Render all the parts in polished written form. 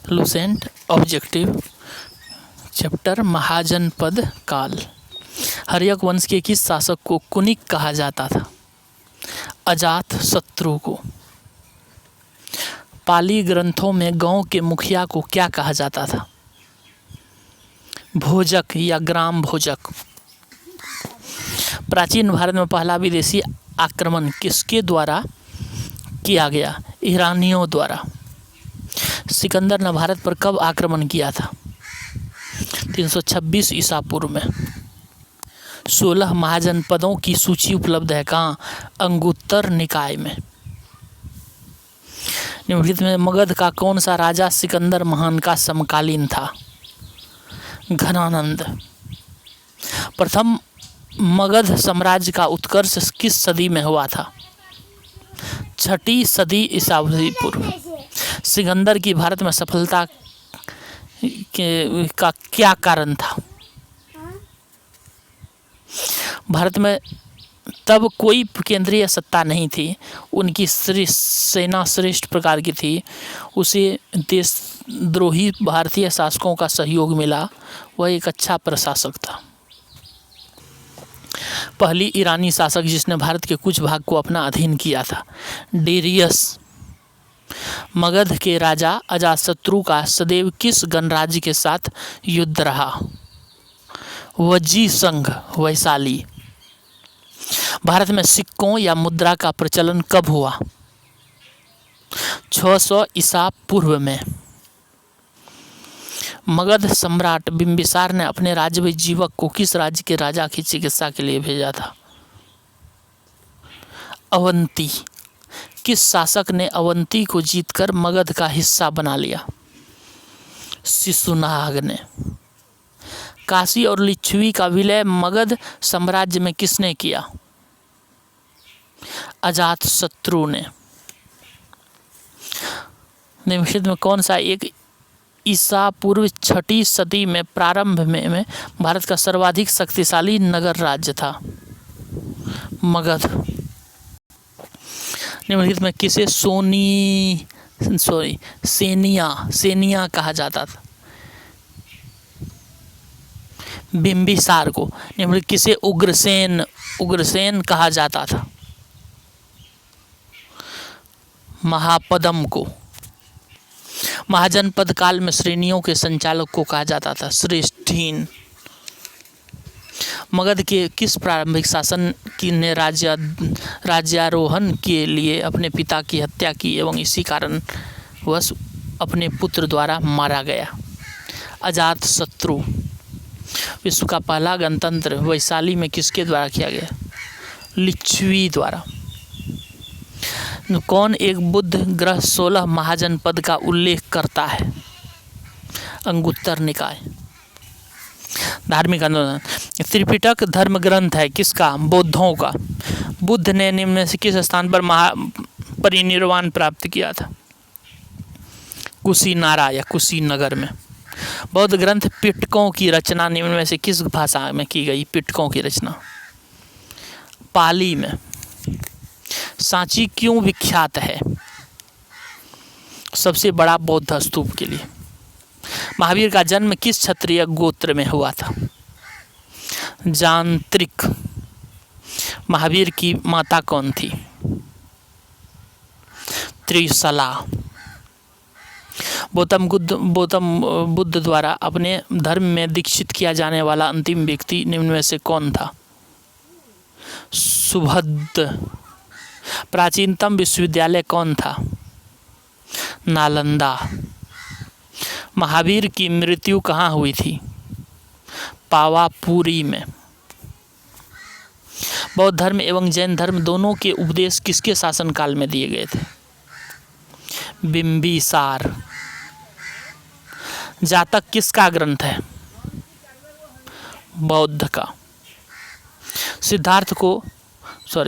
Lucent objective chapter महाजनपद काल। हर्यक वंश के किस शासक को कुनिक कहा जाता था? अजात शत्रु को। पाली ग्रंथों में गांव के मुखिया को क्या कहा जाता था? भोजक या ग्राम भोजक। प्राचीन भारत में पहला विदेशी आक्रमण किसके द्वारा किया गया? ईरानियों द्वारा। सिकंदर ने भारत पर कब आक्रमण किया था? 326 ईसा पूर्व में। 16 महाजनपदों की सूची उपलब्ध है कहाँ? अंगुत्तर निकाय में। निम्नलिखित में मगध का कौन सा राजा सिकंदर महान का समकालीन था? घनानंद। प्रथम मगध साम्राज्य का उत्कर्ष किस सदी में हुआ था? 6ठी सदी ईसा पूर्व। सिकंदर की भारत में सफलता का क्या कारण था? भारत में तब कोई केंद्रीय सत्ता नहीं थी, उनकी सेना श्रेष्ठ प्रकार की थी, उसे देशद्रोही भारतीय शासकों का सहयोग मिला, वह एक अच्छा प्रशासक था। पहली ईरानी शासक जिसने भारत के कुछ भाग को अपना अधीन किया था? डेरियस। मगध के राजा अजातशत्रु का सदैव किस गणराज्य के साथ युद्ध रहा? वज्जी संघ वैशाली। भारत में सिक्कों या मुद्रा का प्रचलन कब हुआ? 600 ईसा पूर्व में। मगध सम्राट बिंबिसार ने अपने राजवैजीवक को किस राज्य के राजा की चिकित्सा के लिए भेजा था? अवंती। किस शासक ने अवंती को जीतकर मगध का हिस्सा बना लिया? शिशुनाग ने। काशी और लिच्छवी का विलय मगध साम्राज्य में किसने किया? अजातशत्रु ने। निम्नलिखित में कौन सा एक ईसा पूर्व 6ठी सदी में प्रारंभ में भारत का सर्वाधिक शक्तिशाली नगर राज्य था? मगध। निम्नलिखित में किसे सेनिया कहा जाता था? बिंबिसार को। निम्नलिखित किसे उग्रसेन कहा जाता था? महापद्म को। महाजनपद काल में श्रेणियों के संचालक को कहा जाता था? श्रेष्ठीन। मगध के किस प्रारंभिक शासन की ने राज्यारोहण के लिए अपने पिता की हत्या की एवं इसी कारणवश अपने पुत्र द्वारा मारा गया? अजातशत्रु। विश्व का पहला गणतंत्र वैशाली में किसके द्वारा किया गया? लिच्छवी द्वारा। कौन एक बुद्ध ग्रह 16 महाजनपद का उल्लेख करता है? अंगुत्तर निकाय। धार्मिक आंदोलन। त्रिपिटक धर्म ग्रंथ है किसका? बौद्धों का। बुद्ध ने निम्न में से किस स्थान पर परिनिर्वाण प्राप्त किया था? कुशीनारा या कुशीनगर में। बौद्ध ग्रंथ पिटकों की रचना निम्न में से किस भाषा में की गई? पिटकों की रचना पाली में। सांची क्यों विख्यात है? सबसे बड़ा बौद्ध स्तूप के लिए। महावीर का जन्म किस क्षत्रिय गोत्र में हुआ था? जांत्रिक। महावीर की माता कौन थी? त्रिशला। गौतम बुद्ध द्वारा अपने धर्म में दीक्षित किया जाने वाला अंतिम व्यक्ति निम्न में से कौन था? सुभद्र। प्राचीनतम विश्वविद्यालय कौन था? नालंदा। महावीर की मृत्यु कहाँ हुई थी? पावापुरी में। बौद्ध धर्म एवं जैन धर्म दोनों के उपदेश किसके शासनकाल में दिए गए थे? बिंबिसार। जातक किसका ग्रंथ है? बौद्ध का।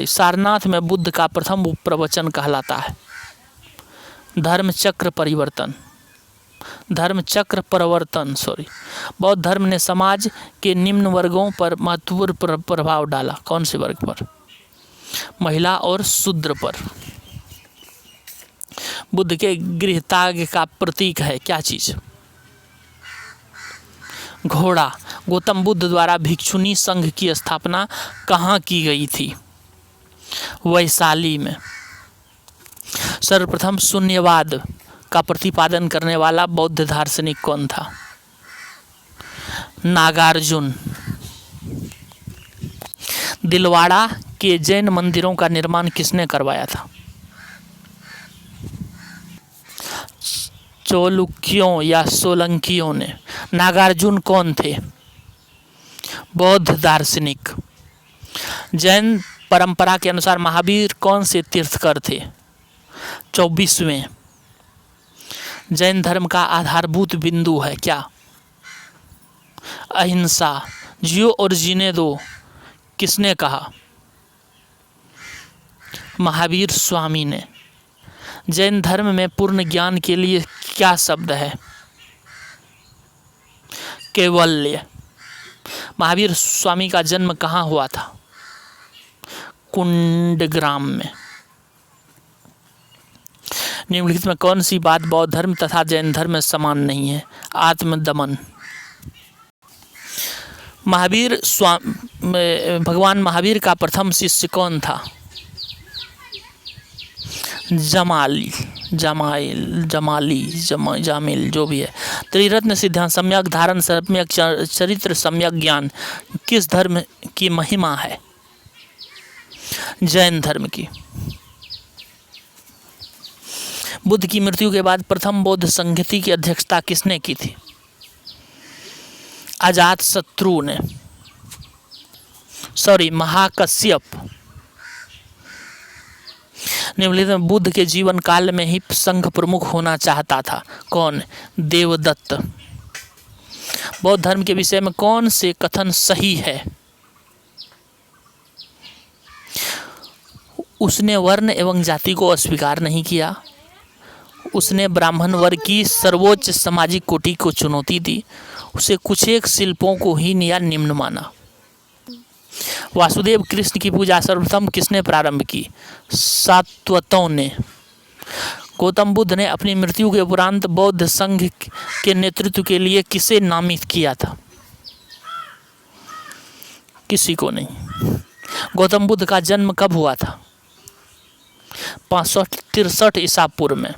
सारनाथ में बुद्ध का प्रथम प्रवचन कहलाता है? धर्मचक्र प्रवर्तन। बौद्ध धर्म ने समाज के निम्न वर्गों पर महत्वपूर्ण प्रभाव डाला। कौन से वर्ग पर? महिला और शूद्र पर। बुद्ध के गृहत्याग का प्रतीक है क्या चीज? घोड़ा। गौतम बुद्ध द्वारा भिक्षुणी संघ की स्थापना कहाँ की गई थी? वैशाली में। सर्वप्रथम शून्यवाद का प्रतिपादन करने वाला बौद्ध दार्शनिक कौन था? नागार्जुन। दिलवाड़ा के जैन मंदिरों का निर्माण किसने करवाया था? चालुक्यों या सोलंकियों ने। नागार्जुन कौन थे? बौद्ध दार्शनिक। जैन परंपरा के अनुसार महावीर कौन से तीर्थकर थे? 24वें। जैन धर्म का आधारभूत बिंदु है क्या? अहिंसा। जियो और जीने दो किसने कहा? महावीर स्वामी ने। जैन धर्म में पूर्ण ज्ञान के लिए क्या शब्द है? कैवल्य। महावीर स्वामी का जन्म कहाँ हुआ था? कुंडग्राम में। निम्नलिखित में कौन सी बात बौद्ध धर्म तथा जैन धर्म में समान नहीं है? आत्मदमन। भगवान महावीर का प्रथम शिष्य कौन था? जामिल जो भी है। त्रिरत्न सिद्धांत सम्यक धारण, सम्यक चरित्र, सम्यक ज्ञान किस धर्म की महिमा है? जैन धर्म की। बुद्ध की मृत्यु के बाद प्रथम बौद्ध संघति की अध्यक्षता किसने की थी? अजातशत्रु ने। महाकश्यप। निम्नलिखित में बुद्ध के जीवन काल में ही संघ प्रमुख होना चाहता था कौन? देवदत्त। बौद्ध धर्म के विषय में कौन से कथन सही है? उसने वर्ण एवं जाति को अस्वीकार नहीं किया। उसने ब्राह्मण वर्ग की सर्वोच्च सामाजिक कोटि को चुनौती दी। उसे कुछ एक शिल्पों को हीन या निम्न माना। वासुदेव कृष्ण की पूजा सर्वप्रथम किसने प्रारंभ की? सात्वतों ने। गौतम बुद्ध ने अपनी मृत्यु के उपरांत बौद्ध संघ के नेतृत्व के लिए किसे नामित किया था? किसी को नहीं। गौतम बुद्ध का जन्म कब हुआ था? 563 ईसा पूर्व में।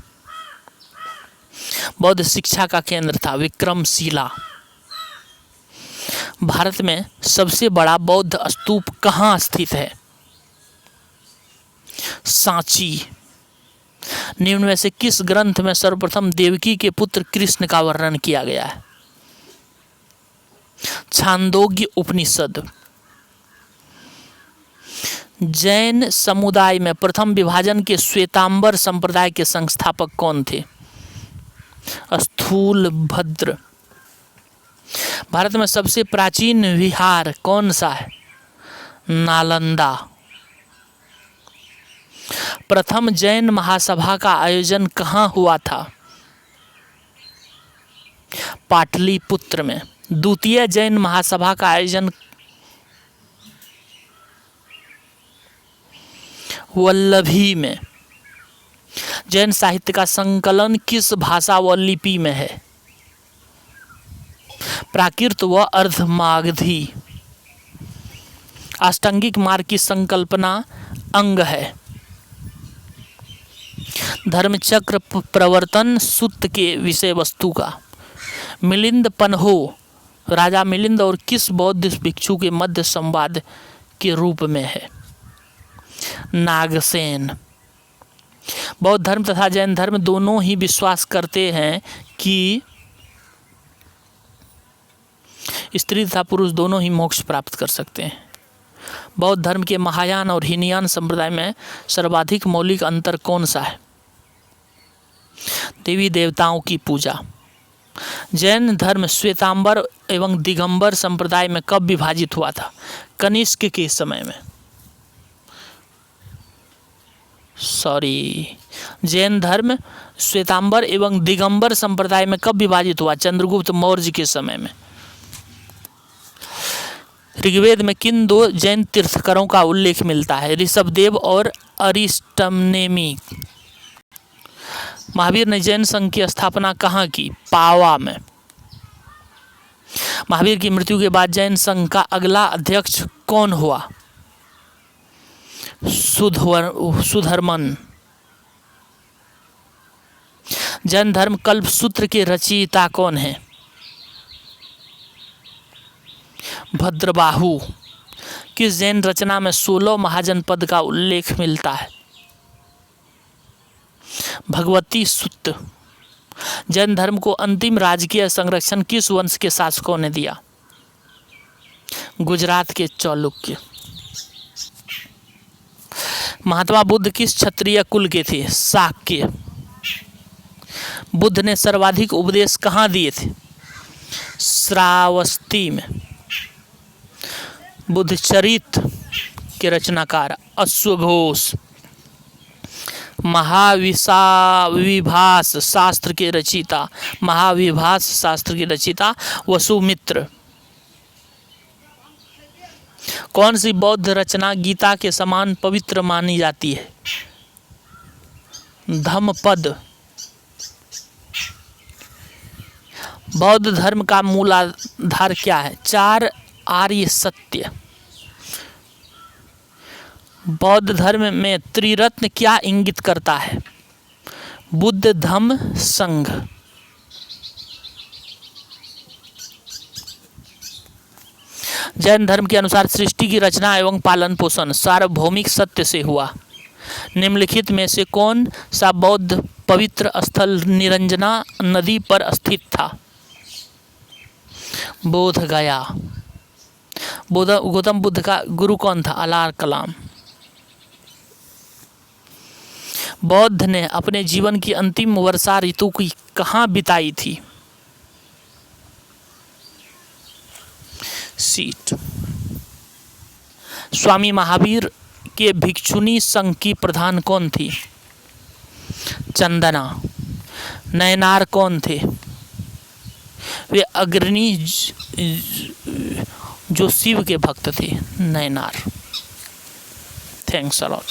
बौद्ध शिक्षा का केंद्र था विक्रमशिला। भारत में सबसे बड़ा बौद्ध स्तूप कहाँ स्थित है? सांची। निम्न में से किस ग्रंथ में सर्वप्रथम देवकी के पुत्र कृष्ण का वर्णन किया गया है? छांदोग्य उपनिषद। जैन समुदाय में प्रथम विभाजन के श्वेतांबर संप्रदाय के संस्थापक कौन थे? स्थूलभद्र। भारत में सबसे प्राचीन विहार कौन सा है? नालंदा। प्रथम जैन महासभा का आयोजन कहाँ हुआ था? पाटलिपुत्र में। द्वितीय जैन महासभा का आयोजन वल्लभी में। जैन साहित्य का संकलन किस भाषा व लिपि में है? प्राकृत व अर्धमागधी। अष्टांगिक मार्ग की संकल्पना अंग है। धर्मचक्र प्रवर्तन सूत्र के विषय वस्तु का। मिलिंद पन्हो राजा मिलिंद और किस बौद्ध भिक्षु के मध्य संवाद के रूप में है? नागसेन। बौद्ध धर्म तथा जैन धर्म दोनों ही विश्वास करते हैं कि स्त्री तथा पुरुष दोनों ही मोक्ष प्राप्त कर सकते हैं। बौद्ध धर्म के महायान और हीनयान संप्रदाय में सर्वाधिक मौलिक अंतर कौन सा है? देवी देवताओं की पूजा। जैन धर्म श्वेतांबर एवं दिगंबर संप्रदाय में कब विभाजित हुआ था? कनिष्क के समय में। जैन धर्म श्वेतांबर एवं दिगंबर संप्रदाय में कब विभाजित हुआ? चंद्रगुप्त मौर्य के समय में। ऋग्वेद में किन दो जैन तीर्थकरों का उल्लेख मिलता है? ऋषभदेव और अरिस्टमनेमी। महावीर ने जैन संघ की स्थापना कहाँ की? पावा में। महावीर की मृत्यु के बाद जैन संघ का अगला अध्यक्ष कौन हुआ? सुधर्मन। जैन धर्म कल्प सूत्र के रचयिता कौन है? भद्रबाहु। किस जैन रचना में 16 महाजनपद का उल्लेख मिलता है? भगवती सूत्र। जैन धर्म को अंतिम राजकीय संरक्षण किस वंश के शासकों ने दिया? गुजरात के चालुक्य। महात्मा बुद्ध किस क्षत्रिय कुल के थे? शाक्य। बुद्ध ने सर्वाधिक उपदेश कहाँ दिए थे? श्रावस्ती में। बुद्धचरित के रचनाकार अश्वघोष। महाविभास शास्त्र के रचयिता वसुमित्र। कौन सी बौद्ध रचना गीता के समान पवित्र मानी जाती है? धम्मपद। बौद्ध धर्म का मूलाधार क्या है? 4 आर्य सत्य। बौद्ध धर्म में त्रिरत्न क्या इंगित करता है? बुद्ध, धम्म, संघ। जैन धर्म के अनुसार सृष्टि की रचना एवं पालन पोषण सार्वभौमिक सत्य से हुआ। निम्नलिखित में से कौन सा बौद्ध पवित्र स्थल निरंजना नदी पर स्थित था? बोध गया। गौतम बुद्ध का गुरु कौन था? अलार कलाम। बौद्ध ने अपने जीवन की अंतिम वर्षा ऋतु की कहाँ बिताई थी? सीट। स्वामी महावीर के भिक्षुणी संघ की प्रधान कौन थी? चंदना। नयनार कौन थे? वे अग्रणी जो शिव के भक्त थे। नयनार। Thanks a lot.